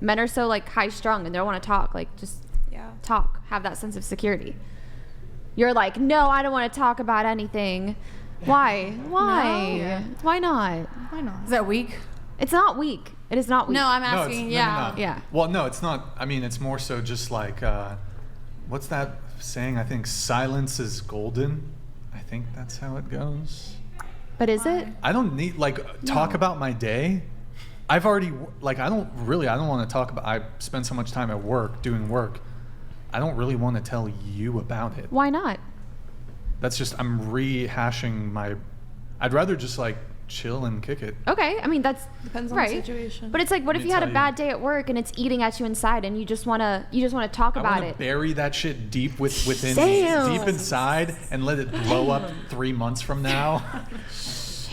Men are so like high strung and they don't want to talk. Like just talk, have that sense of security. You're like, no, I don't want to talk about anything. Why? Why? No. Why not? Why not? Is that weak? It's not weak. It is not weak. No, I'm No, asking. no. Yeah. Well, no, it's not. I mean, it's more so just like, what's that saying? I think silence is golden. I think that's how it goes. But is it? I don't need talk about my day. I've already I don't want to talk about. I spend so much time at work doing work. I don't really want to tell you about it. Why not? That's just I'm rehashing my. I'd rather just like chill and kick it. Okay, I mean that's Depends on right. the situation. But it's like, what Let if me you had a tell bad you. day at work and it's eating at you inside, and you just wanna talk I about want it? to bury that shit deep within Damn. deep inside and let it blow up 3 months from now.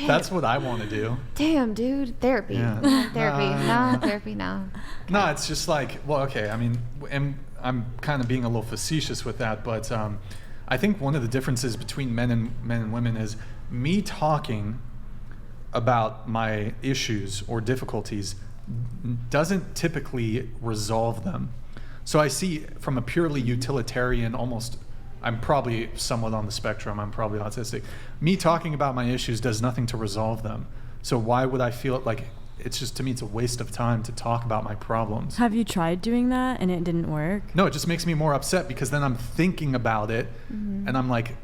That's what I want to do. Damn, dude, therapy. Yeah. No, therapy. Nah. No, therapy. No. No, it's just like, well, okay. I mean, and I'm kind of being a little facetious with that, but I think one of the differences between men and women is me talking about my issues or difficulties doesn't typically resolve them. So I see from a purely utilitarian, almost, I'm probably somewhat on the spectrum, I'm probably autistic. Me talking about my issues does nothing to resolve them. So why would I feel it like, it's just, to me, it's a waste of time to talk about my problems. Have you tried doing that and it didn't work? No, it just makes me more upset because then I'm thinking about it and I'm like,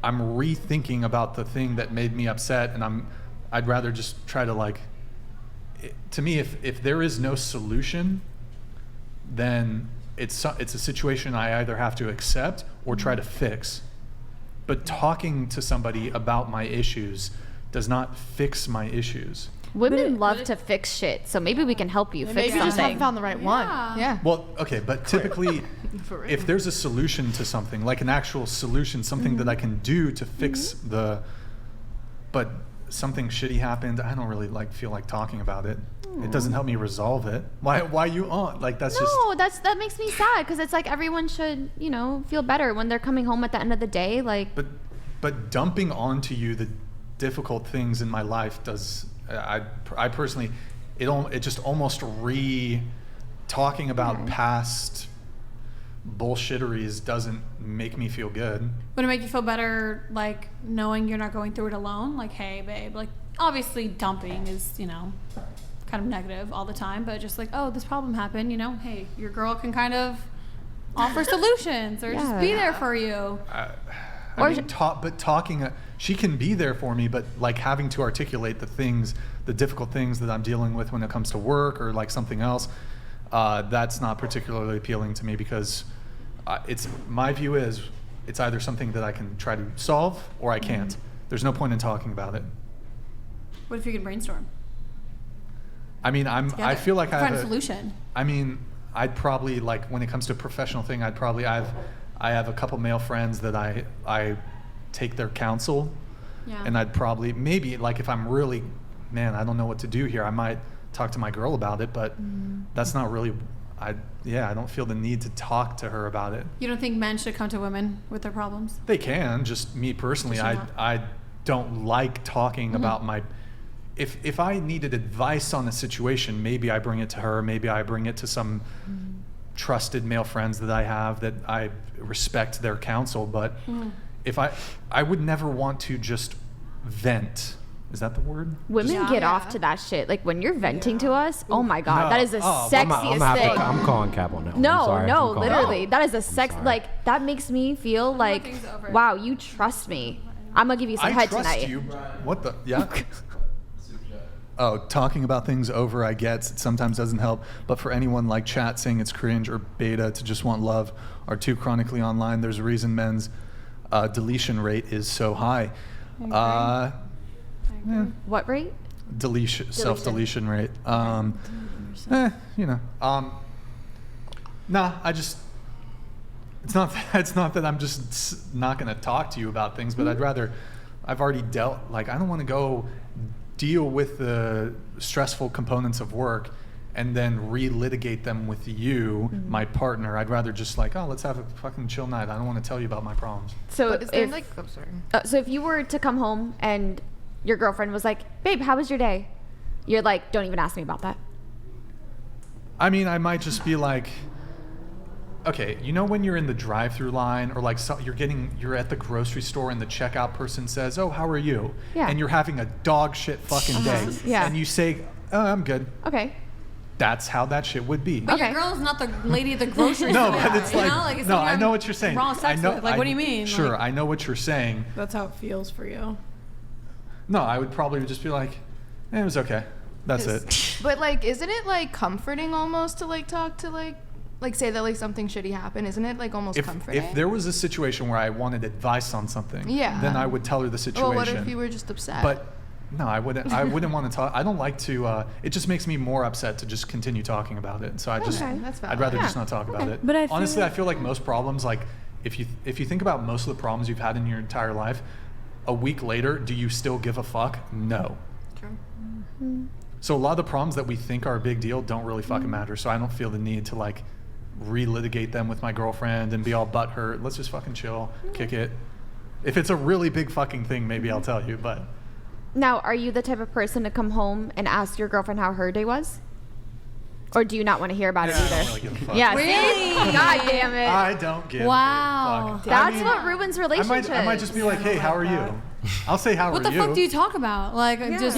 I'm rethinking about the thing that made me upset, and I'd rather just try to like, to me, if there is no solution, then it's a situation I either have to accept or try to fix. But talking to somebody about my issues does not fix my issues. Women love to fix shit, so maybe we can help you fix Maybe you just something. haven't found the right one. Yeah. Well, okay, but typically, if there's a solution to something, like an actual solution, something that I can do to fix but something shitty happened, I don't really feel like talking about it. It doesn't help me resolve it. Why you on? Like that's just. No, that makes me sad because it's like everyone should, feel better when they're coming home at the end of the day. Like, But dumping onto you the difficult things in my life does. I personally, it just almost talking about past bullshitteries doesn't make me feel good. Would it make you feel better, like, knowing you're not going through it alone? Like, hey, babe, like, obviously dumping is, kind of negative all the time, but just like, oh, this problem happened, hey, your girl can kind of offer solutions or just be there for you. But talking, she can be there for me, but like having to articulate the difficult things that I'm dealing with when it comes to work or like something else, that's not particularly appealing to me because my view is it's either something that I can try to solve or I can't. There's no point in talking about it. What if you could brainstorm? I mean, I feel like I find have a solution. I mean, I'd probably when it comes to a professional thing, I have a couple male friends that I take their counsel, and I'd probably maybe if I'm really, man, I don't know what to do here, I might talk to my girl about it, but that's not really, I don't feel the need to talk to her about it. You don't think men should come to women with their problems? They can, just me personally, Just I don't like talking about my. If I needed advice on a situation, maybe I bring it to her, maybe I bring it to some trusted male friends that I have that I respect their counsel, but if I would never want to just vent. Is that the word? women get off to that shit. Like when you're venting to us, oh my god, No. that is the sexiest thing. I'm calling cap on that one. No, I'm sorry. no, I'm calling literally, cap. that is a sex. sorry. Like that makes me feel like, things over. wow, you trust me. I'm gonna give you some I head trust tonight. you. What the? Yeah. Oh, talking about things over, I get, it sometimes doesn't help. But for anyone like chat saying it's cringe or beta to just want love or too chronically online, there's a reason men's deletion rate is so high. What rate? Self-deletion rate. Nah, I just, it's not that I'm just not going to talk to you about things, but I've already dealt, I don't want to go deal with the stressful components of work and then relitigate them with you, my partner. I'd rather just let's have a fucking chill night. I don't want to tell you about my problems. So But is there if, I'm sorry. so if you were to come home and your girlfriend was like, babe, how was your day? You're like, don't even ask me about that. I mean, I might just be like, okay, you know when you're in the drive-through line or like you're at the grocery store and the checkout person says, "Oh, how are you?" Yeah. And you're having a dog shit fucking day, Yeah. and you say, "Oh, I'm good." Okay. That's how that shit would be. But Okay. your girl's not the lady at the grocery No, store. but it's you like, know? Like it's no, someone I you're know what you're saying. Wrong sex I know. with. Like, what do you mean? Sure, Like, I know what you're saying. That's how it feels for you. No, I would probably just be like, it was okay. That's it. But like, isn't it like comforting almost to like talk to like say that like something shitty happened? Isn't it like almost comforting? If there was a situation where I wanted advice on something, Yeah. then I would tell her the situation. well, what if you were just upset? But no, I wouldn't. I wouldn't want to talk. I don't like to. It just makes me more upset to just continue talking about it. So I just. Okay, that's valid. I'd rather Yeah. just not talk about it. But I feel honestly, like- I feel like most problems, like if you think about most of the problems you've had in your entire life, a week later, do you still give a fuck? No. True. So a lot of the problems that we think are a big deal don't really fucking matter. So I don't feel the need to like relitigate them with my girlfriend and be all butthurt. Let's just fucking chill, kick it. If it's a really big fucking thing, maybe I'll tell you. But Now, are you the type of person to come home and ask your girlfriend how her day was? Or do you not want to hear about yeah, it I either? don't really give a fuck. Yeah, Really? see? God damn it. I don't give Wow. a fuck. That's I mean, what ruins relationships. I might just be like, hey, how are you? I'll say, how what are the you? fuck do you talk about? Like, just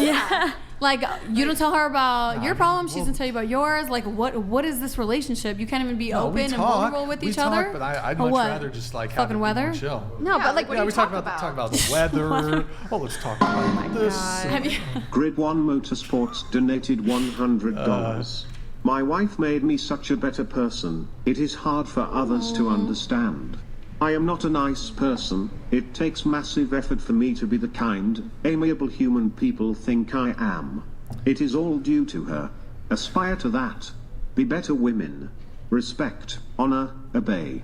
like you don't tell her about your problems. She doesn't tell you about yours. Like, what is this relationship? You can't even be No, we open and talk. vulnerable with We each talk, other. But I'd Or much what? rather just like Fucking have it weather? be chill. No, Yeah, but like, what Yeah, do we you talk talk about about? the weather. Oh, let's talk about this. Have you? Grid One Motorsports donated $100. My wife made me such a better person. It is hard for others to understand. I am not a nice person. It takes massive effort for me to be the kind, amiable human people think I am. It is all due to her. Aspire to that. Be better women. Respect, honor, obey.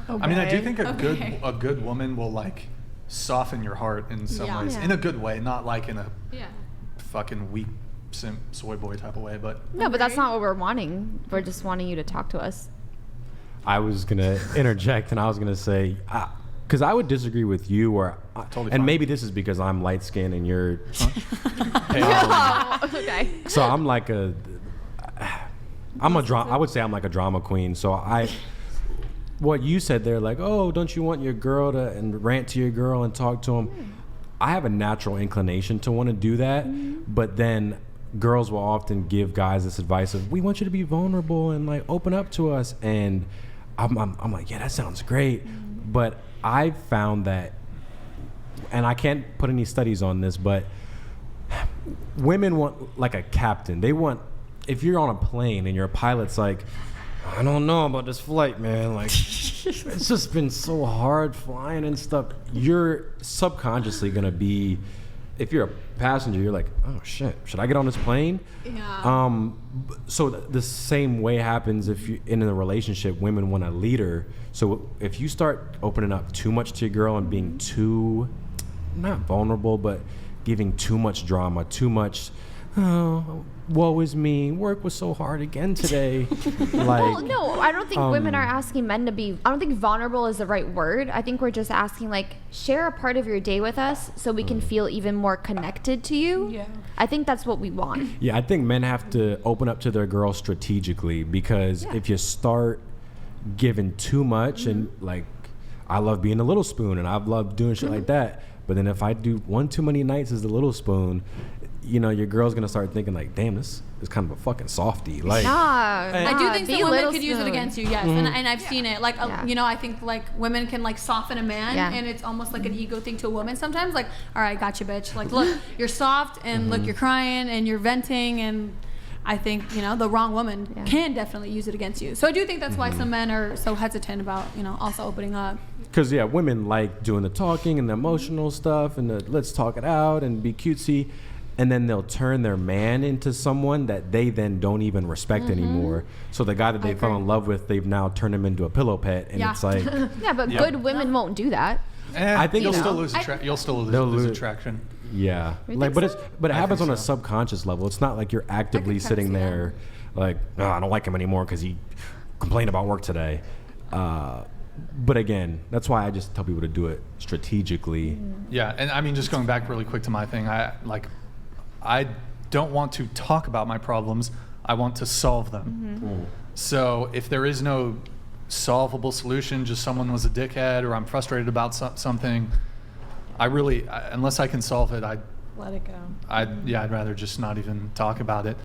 I mean, I do think Okay. a good woman will like soften your heart in some Yeah. ways, Yeah. in a good way, not like in a Yeah. fucking weak simp soy boy type of way. But no, but that's not what we're wanting. We're just wanting you to talk to us. I was gonna interject, and I was gonna say, because I would disagree with you, or Totally and fine. maybe this is because I'm light skinned and you're, hey, Oh, okay. so I'm like I'm a drama. I would say I'm like a drama queen. So what you said there, like, oh, don't you want your girl to and rant to your girl and talk to him? I have a natural inclination to want to do that, but then girls will often give guys this advice of, we want you to be vulnerable and like open up to us, and I'm like, yeah, that sounds great, but I found that, and I can't put any studies on this, but women want like a captain. They want, if you're on a plane and your pilot's like, I don't know about this flight, man. Like, it's just been so hard flying and stuff. You're subconsciously gonna be, if you're a passenger, you're like, oh shit, should I get on this plane? Yeah. So the same way happens if you in a relationship. Women want a leader. So if you start opening up too much to your girl and being too, not vulnerable, but giving too much drama, too much, oh, woe is me, work was so hard again today. Well, Like, no, I don't think women are asking men to be. I don't think vulnerable is the right word. I think we're just asking, like, share a part of your day with us so we can feel even more connected to you. Yeah. I think that's what we want. yeah, I think men have to open up to their girls strategically, because if you start giving too much and like, I love being the little spoon and I've loved doing shit like that, but then if I do one too many nights as the little spoon, you know, your girl's gonna start thinking like, damn, this is kind of a fucking softie. Like, I do think be some women little could use it spoon. against you, yes, and I've seen it. Like, Yeah. you know, I think like women can like soften a man, Yeah. and it's almost like an ego thing to a woman sometimes. Like, all right, gotcha, bitch. Like, look, you're soft, and look, you're crying, and you're venting, and I think, you know, the wrong woman can definitely use it against you. So I do think that's why some men are so hesitant about, you know, also opening up. because yeah, women like doing the talking and the emotional stuff and the let's talk it out and be cutesy, and then they'll turn their man into someone that they then don't even respect anymore. So the guy that they fell in love with, they've now turned him into a pillow pet, and Yeah. it's like, Yeah, but good women won't do that. I think you'll you still know. lose you'll still They'll lose lose- attraction. yeah, You like, think but so? it happens think on a so. subconscious level. It's not like you're actively kinda sitting see there, like, oh, I don't like him anymore because he complained about work today. But again, that's why I just tell people to do it strategically. Yeah, and I mean, just going back really quick to my thing, I don't want to talk about my problems. I want to solve them. So if there is no solvable solution, just someone was a dickhead or I'm frustrated about something, unless I can solve it, Let it go. I'd rather just not even talk about it.